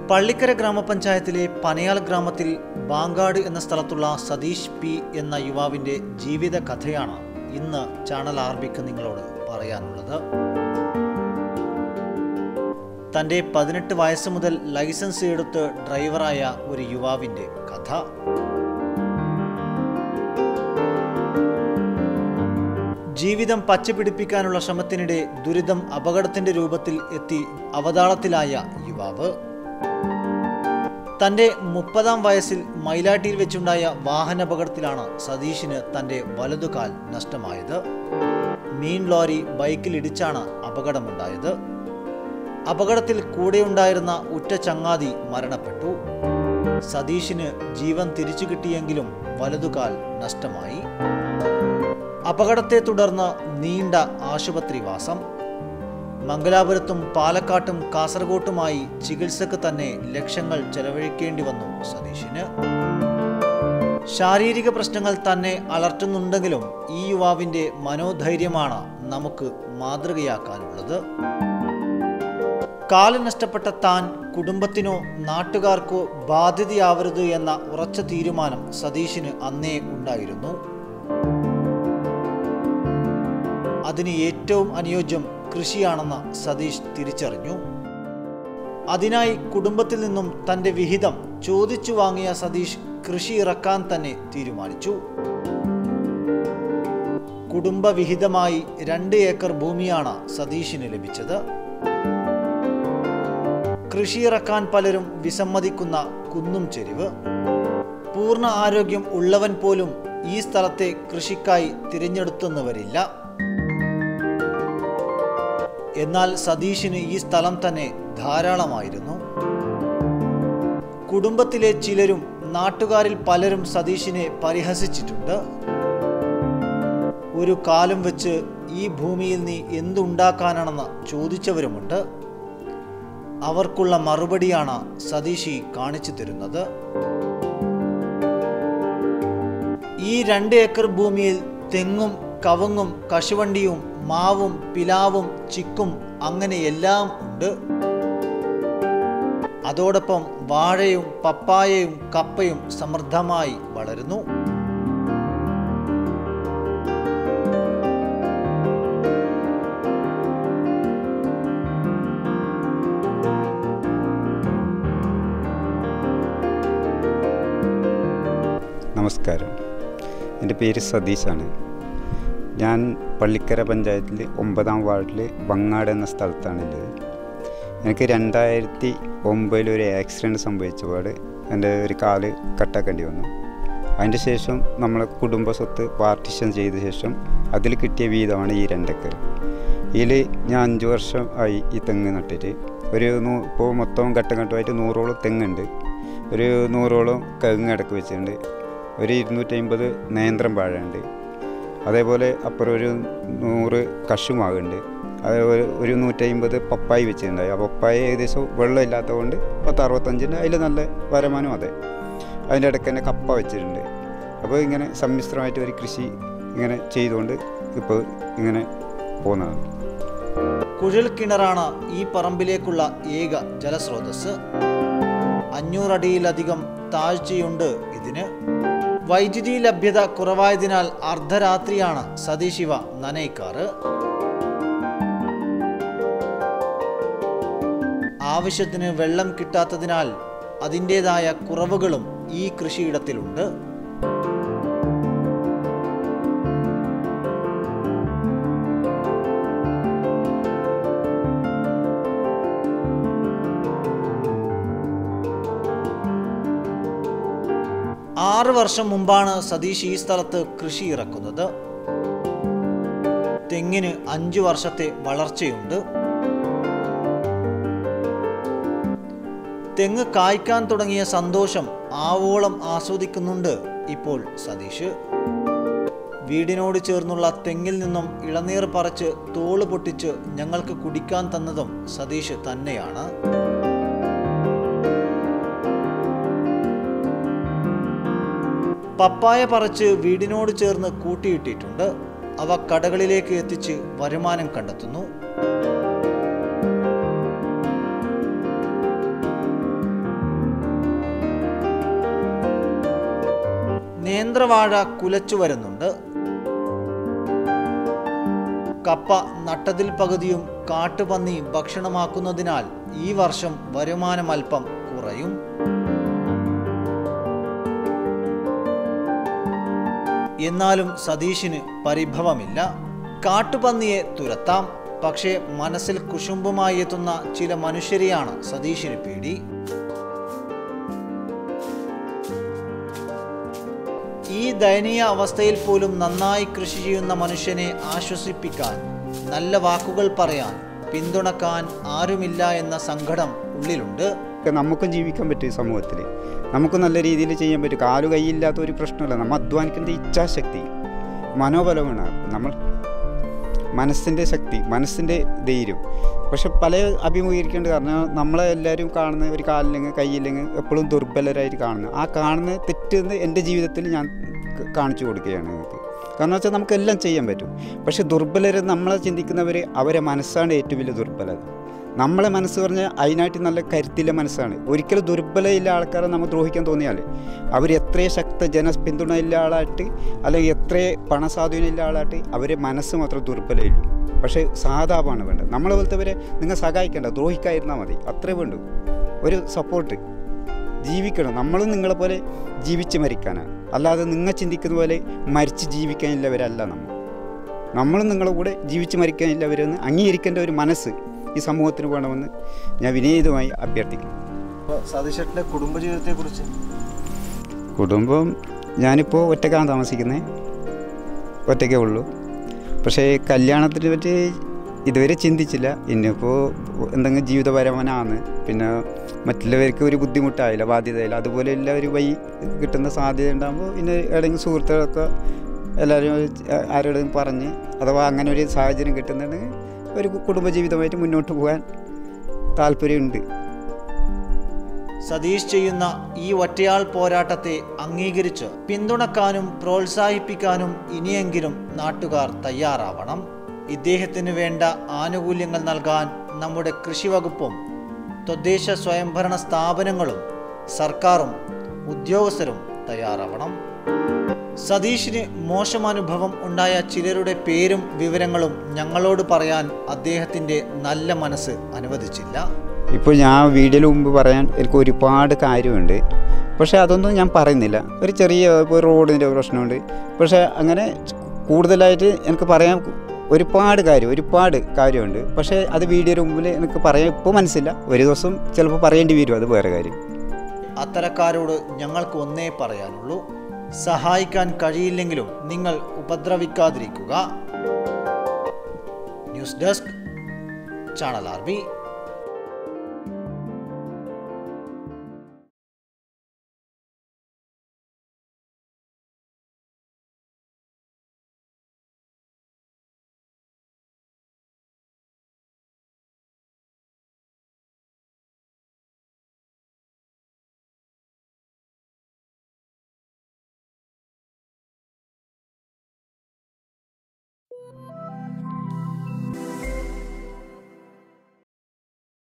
പള്ളിക്കര ഗ്രാമപഞ്ചായത്തിലെ പനയാൽ ഗ്രാമത്തിൽ ബാങ്കാട് എന്ന സ്ഥലത്തുള്ള സതീഷ് പി എന്ന യുവാവിൻ്റെ ജീവിത കഥയാണ് ഇന്ന് ചാനൽ ആർബിക്ക് നിങ്ങളോട് പറയാനുള്ളത്. തൻ്റെ 18 വയസ്സ് മുതൽ ലൈസൻസ് എടുത്ത് ഡ്രൈവറായ ഒരു യുവാവിൻ്റെ കഥ. ജീവിതം പച്ചപിടിപ്പിക്കാനുള്ള ശ്രമത്തിനിടെ ദുരിതം അപകടത്തിൻ്റെ രൂപത്തിൽ എത്തി അവതാളത്തിലായ യുവാവ്. തൻ്റെ 30-ാം വയസ്സിൽ മൈലാട്ടിയിൽ വെച്ചുണ്ടായ വാഹനാപകടത്തിലാണ് സതീഷിന് തൻ്റെ വലതുകാൽ നഷ്ടമായത്. മീൻ ലോറി ബൈക്കിലിടിച്ചാണ് അപകടമുണ്ടായത്. അപകടത്തിൽ കൂടെയുണ്ടായിരുന്ന ഉറ്റ ചങ്ങാതി മരണപ്പെട്ടു. സതീഷിന് ജീവൻ തിരിച്ചു കിട്ടിയെങ്കിലും വലതുകാൽ നഷ്ടമായി. അപകടത്തെ തുടർന്ന് നീണ്ട ആശുപത്രിവാസം. മംഗലാപുരത്തും പാലക്കാട്ടും കാസർഗോട്ടുമായി ചികിത്സക്ക് തന്നെ ലക്ഷങ്ങൾ ചെലവഴിക്കേണ്ടി വന്നു സതീഷിന്. ശാരീരിക പ്രശ്നങ്ങൾ തന്നെ അലട്ടുന്നുണ്ടെങ്കിലും ഈ യുവാവിൻ്റെ മനോധൈര്യമാണ് നമുക്ക് മാതൃകയാക്കാനുള്ളത്. കാല് നഷ്ടപ്പെട്ട താൻ കുടുംബത്തിനോ നാട്ടുകാർക്കോ ബാധ്യതയാവരുത് എന്ന ഉറച്ച തീരുമാനം സതീഷിന് അന്നേ ഉണ്ടായിരുന്നു. അതിന് ഏറ്റവും അനുയോജ്യം കൃഷിയാണെന്ന് സതീഷ് തിരിച്ചറിഞ്ഞു. അതിനായി കുടുംബത്തിൽ നിന്നും തൻ്റെ വിഹിതം ചോദിച്ചു വാങ്ങിയ സതീഷ് കൃഷി ഇറക്കാൻ തന്നെ തീരുമാനിച്ചു. കുടുംബവിഹിതമായി 2 ഏക്കർ ഭൂമിയാണ് സതീഷിന് ലഭിച്ചത്. കൃഷി ഇറക്കാൻ പലരും വിസമ്മതിക്കുന്ന കുന്നും ചെരിവ്. പൂർണ്ണ ആരോഗ്യം ഉള്ളവൻ പോലും ഈ സ്ഥലത്തെ കൃഷിക്കായി തിരഞ്ഞെടുത്തെന്ന് വരില്ല. എന്നാൽ സതീഷിന് ഈ സ്ഥലം തന്നെ ധാരാളമായിരുന്നു. കുടുംബത്തിലെ ചിലരും നാട്ടുകാരിൽ പലരും സതീഷിനെ പരിഹസിച്ചിട്ടുണ്ട്. ഒരു കാലം വെച്ച് ഈ ഭൂമിയിൽ നീ എന്തുണ്ടാക്കാനാണെന്ന് ചോദിച്ചവരുമുണ്ട്. അവർക്കുള്ള മറുപടിയാണ് സതീഷ് കാണിച്ചു തരുന്നത്. ഈ 2 ഏക്കർ ഭൂമിയിൽ തെങ്ങും കവുങ്ങും കശുവണ്ടിയും മാവും പിലാവും ചിക്കും അങ്ങനെ എല്ലാം ഉണ്ട്. അതോടൊപ്പം വാഴയും പപ്പായയും കപ്പയും സമൃദ്ധമായി വളരുന്നു. നമസ്കാരം, എൻ്റെ പേര് സതീഷാണ്. ഞാൻ പള്ളിക്കര പഞ്ചായത്തിൽ 9-ാം വാർഡിൽ ബങ്ങാട് എന്ന സ്ഥലത്താണുള്ളത്. എനിക്ക് 2009 ഒരു ആക്സിഡൻറ്റ് സംഭവിച്ചപാട് എൻ്റെ ഒരു കാല് കട്ടാക്കേണ്ടി വന്നു. അതിൻ്റെ ശേഷം നമ്മളെ കുടുംബ സ്വത്ത് പാർട്ടിഷൻ ചെയ്ത ശേഷം അതിൽ കിട്ടിയ വീതമാണ് ഈ 2 ഏക്കർ. ഇതിൽ ഞാൻ 5 വർഷം ആയി ഈ തെങ്ങ് നട്ടിട്ട്. ഇപ്പോൾ മൊത്തം ഘട്ടമായിട്ട് 100ഓളം തെങ്ങുണ്ട്. ഒരു 100ഓളം കവുങ്ങ് ഇടക്ക് വെച്ചിട്ടുണ്ട്. ഒരു 250 നേന്ത്രം വാഴയുണ്ട്. അതേപോലെ അപ്പുറം ഒരു 100 കശുമാവുണ്ട്. അതേപോലെ ഒരു 150 പപ്പായ വെച്ചിട്ടുണ്ടായി. ആ പപ്പായ ഏകദേശം വെള്ളം ഇല്ലാത്തത് കൊണ്ട് 10-65 അതിൽ നല്ല വരുമാനം. അതെ, അതിൻ്റെ ഇടയ്ക്ക് തന്നെ കപ്പ വെച്ചിട്ടുണ്ട്. അപ്പോൾ ഇങ്ങനെ സമ്മിശ്രമായിട്ട് ഒരു കൃഷി ഇങ്ങനെ ചെയ്തുകൊണ്ട് ഇപ്പോൾ ഇങ്ങനെ പോകുന്നതാണ്. കുഴൽ കിണറാണ് ഈ പറമ്പിലേക്കുള്ള ഏക ജലസ്രോതസ്. 500 അടിയിലധികം താഴ്ചയുണ്ട് ഇതിന്. വൈദ്യുതി ലഭ്യത കുറവായതിനാൽ അർദ്ധരാത്രിയാണ് സതീഷ് ഇവ നനയ്ക്കാറ്. ആവശ്യത്തിന് വെള്ളം കിട്ടാത്തതിനാൽ അതിൻ്റെതായ കുറവുകളും ഈ കൃഷിയിടത്തിലുണ്ട്. ആറ് വർഷം മുമ്പാണ് സതീഷ് ഈ സ്ഥലത്ത് കൃഷി ഇറക്കുന്നത്. തെങ്ങിന് 5 വർഷത്തെ വളർച്ചയുണ്ട്. തെങ്ങ് കായ്ക്കാൻ തുടങ്ങിയ സന്തോഷം ആവോളം ആസ്വദിക്കുന്നുണ്ട് ഇപ്പോൾ സതീഷ്. വീടിനോട് ചേർന്നുള്ള തെങ്ങിൽ നിന്നും ഇളനീർ പറിച്ച് തോള് പൊട്ടിച്ച് ഞങ്ങൾക്ക് കുടിക്കാൻ തന്നതും സതീഷ് തന്നെയാണ്. പപ്പായ പറിച്ച് വീടിനോട് ചേർന്ന് കൂട്ടിയിട്ടിട്ടുണ്ട്. അവ കടകളിലേക്ക് എത്തിച്ച് വരുമാനം കണ്ടെത്തുന്നു. നേന്ത്രവാഴ കുലച്ചു വരുന്നുണ്ട്. കപ്പ നട്ടതിൽ പകുതിയും കാട്ടുപന്നി ഭക്ഷണമാക്കുന്നതിനാൽ ഈ വർഷം വരുമാനം അല്പം കുറയും. എന്നാലും സതീഷിന് പരിഭവമില്ല. കാട്ടുപന്നിയെ തുരത്താം, പക്ഷേ മനസ്സിൽ കുശുമ്പുമായി എത്തുന്ന ചില മനുഷ്യരെയാണ് സതീഷിന് പേടി. ഈ ദയനീയ അവസ്ഥയിൽ പോലും നന്നായി കൃഷി ചെയ്യുന്ന മനുഷ്യനെ ആശ്വസിപ്പിക്കാൻ, നല്ല വാക്കുകൾ പറയാൻ, പിന്തുണക്കാൻ ആരുമില്ല എന്ന സങ്കടം ഉള്ളിലുണ്ട്. നമുക്കും ജീവിക്കാൻ പറ്റും. സമൂഹത്തിൽ നമുക്ക് നല്ല രീതിയിൽ ചെയ്യാൻ പറ്റും. കാലു കൈയില്ലാത്ത ഒരു പ്രശ്നമില്ല. നമ്മൾ അധ്വാനിക്കേണ്ട ഇച്ഛാശക്തി, മനോബലമാണ് നമ്മൾ, മനസ്സിൻ്റെ ശക്തി, മനസ്സിൻ്റെ ധൈര്യം. പക്ഷെ പല അഭിമുഖീകരിക്കേണ്ട കാരണം നമ്മളെ എല്ലാവരും കാണുന്ന ഒരു കാലില്ലെങ്കിൽ കൈയില്ലെങ്കിൽ എപ്പോഴും ദുർബലരായിട്ട് കാണുന്നു. ആ കാണുന്ന തെറ്റെന്ന് എൻ്റെ ജീവിതത്തിൽ ഞാൻ കാണിച്ചു കൊടുക്കുകയാണ് നിങ്ങൾക്ക്. കാരണം വെച്ചാൽ നമുക്കെല്ലാം ചെയ്യാൻ പറ്റും. പക്ഷെ ദുർബലരെ നമ്മളെ ചിന്തിക്കുന്നവർ, അവരെ മനസ്സാണ് ഏറ്റവും വലിയ ദുർബലത. നമ്മളെ മനസ്സ് പറഞ്ഞാൽ അതിനായിട്ട് നല്ല കരുത്തില്ല മനസ്സാണ്. ഒരിക്കലും ദുർബലയില്ല ആൾക്കാരെ നമ്മൾ ദ്രോഹിക്കാൻ തോന്നിയാൽ അവർ എത്ര ജനപിന്തുണ ഇല്ല ആളായിട്ട്, അല്ലെങ്കിൽ എത്ര പണസ്വാധീനം ഇല്ല ആളായിട്ട്, അവരെ മനസ്സ് മാത്രം ദുർബലയില്ലു. പക്ഷേ സാധാപാണ് വേണ്ടത്. നമ്മളെ പോലത്തെവരെ നിങ്ങൾ സഹായിക്കേണ്ട, ദ്രോഹിക്കാതിരുന്നാൽ മതി, അത്രേ വേണ്ടു. ഒരു സപ്പോർട്ട്. ജീവിക്കണം. നമ്മളും നിങ്ങളെ പോലെ ജീവിച്ച് മരിക്കാനാണ്, അല്ലാതെ നിങ്ങൾ ചിന്തിക്കുന്ന പോലെ മരിച്ച് ജീവിക്കാനില്ലവരല്ല നമ്മളും നിങ്ങളെ കൂടെ ജീവിച്ച് മരിക്കാനില്ലവരെന്ന് അംഗീകരിക്കേണ്ട ഒരു മനസ്സ് ഈ സമൂഹത്തിന് വേണമെന്ന് ഞാൻ വിനീതമായി അഭ്യർത്ഥിക്കുന്നു. സതീഷേട്ടൻ്റെ കുടുംബജീവിതത്തെക്കുറിച്ച്? കുടുംബം, ഞാനിപ്പോൾ ഒറ്റയ്ക്കാണ് താമസിക്കുന്നത്, ഒറ്റയ്ക്കേ ഉള്ളൂ. പക്ഷേ കല്യാണത്തിനെ പറ്റി ഇതുവരെ ചിന്തിച്ചില്ല. ഇന്നിപ്പോൾ എന്തെങ്കിലും ജീവിതപരമനാണ്, പിന്നെ മറ്റുള്ളവർക്ക് ഒരു ബുദ്ധിമുട്ടായില്ല, ബാധ്യതയില്ല. അതുപോലെ എല്ലാവരും വഴി കിട്ടുന്ന സാധ്യത ഉണ്ടാകുമ്പോൾ ഇന്ന് ഏതെങ്കിലും സുഹൃത്തുക്കളൊക്കെ എല്ലാവരും ആരോടും പറഞ്ഞ്, അഥവാ അങ്ങനെ ഒരു സാഹചര്യം കിട്ടുന്നുണ്ടെങ്കിൽ ഒരു കുടുംബജീവിതമായിട്ട് മുന്നോട്ട് പോകാൻ താല്പര്യമുണ്ട്. സതീഷ് ചെയ്യുന്ന ഈ ഒറ്റയാൾ പോരാട്ടത്തെ അംഗീകരിച്ച് പിന്തുണക്കാനും പ്രോത്സാഹിപ്പിക്കാനും ഇനിയെങ്കിലും നാട്ടുകാർ തയ്യാറാവണം. ഇദ്ദേഹത്തിന് വേണ്ട ആനുകൂല്യങ്ങൾ നൽകാൻ നമ്മുടെ കൃഷി വകുപ്പും തദ്ദേശ സ്വയംഭരണ സ്ഥാപനങ്ങളും സർക്കാരും ഉദ്യോഗസ്ഥരും തയ്യാറാവണം. സതീഷിന് മോശം അനുഭവം ഉണ്ടായ ചിലരുടെ പേരും വിവരങ്ങളും ഞങ്ങളോട് പറയാൻ അദ്ദേഹത്തിൻ്റെ നല്ല മനസ്സ് അനുവദിച്ചില്ല. ഇപ്പോൾ ഞാൻ വീഡിയോയിൽ മുമ്പ് പറയാൻ എനിക്ക് ഒരുപാട് കാര്യമുണ്ട്, പക്ഷേ അതൊന്നും ഞാൻ പറയുന്നില്ല. ഒരു ചെറിയ റോഡിൻ്റെ പ്രശ്നമുണ്ട്, പക്ഷേ അങ്ങനെ കൂടുതലായിട്ട് എനിക്ക് പറയാൻ ഒരുപാട് കാര്യമുണ്ട്. പക്ഷേ അത് വീഡിയോയുടെ മുമ്പിൽ എനിക്ക് പറയാൻ ഇപ്പോൾ മനസ്സില്ല. ഒരു ദിവസം ചിലപ്പോൾ പറയേണ്ടി വരും, അത് വേറെ കാര്യം. അത്തരക്കാരോട് ഞങ്ങൾക്ക് ഒന്നേ പറയാനുള്ളൂ, സഹായിക്കാൻ കഴിയില്ലെങ്കിലും നിങ്ങൾ ഉപദ്രവിക്കാതിരിക്കുക. News desk, channel RB.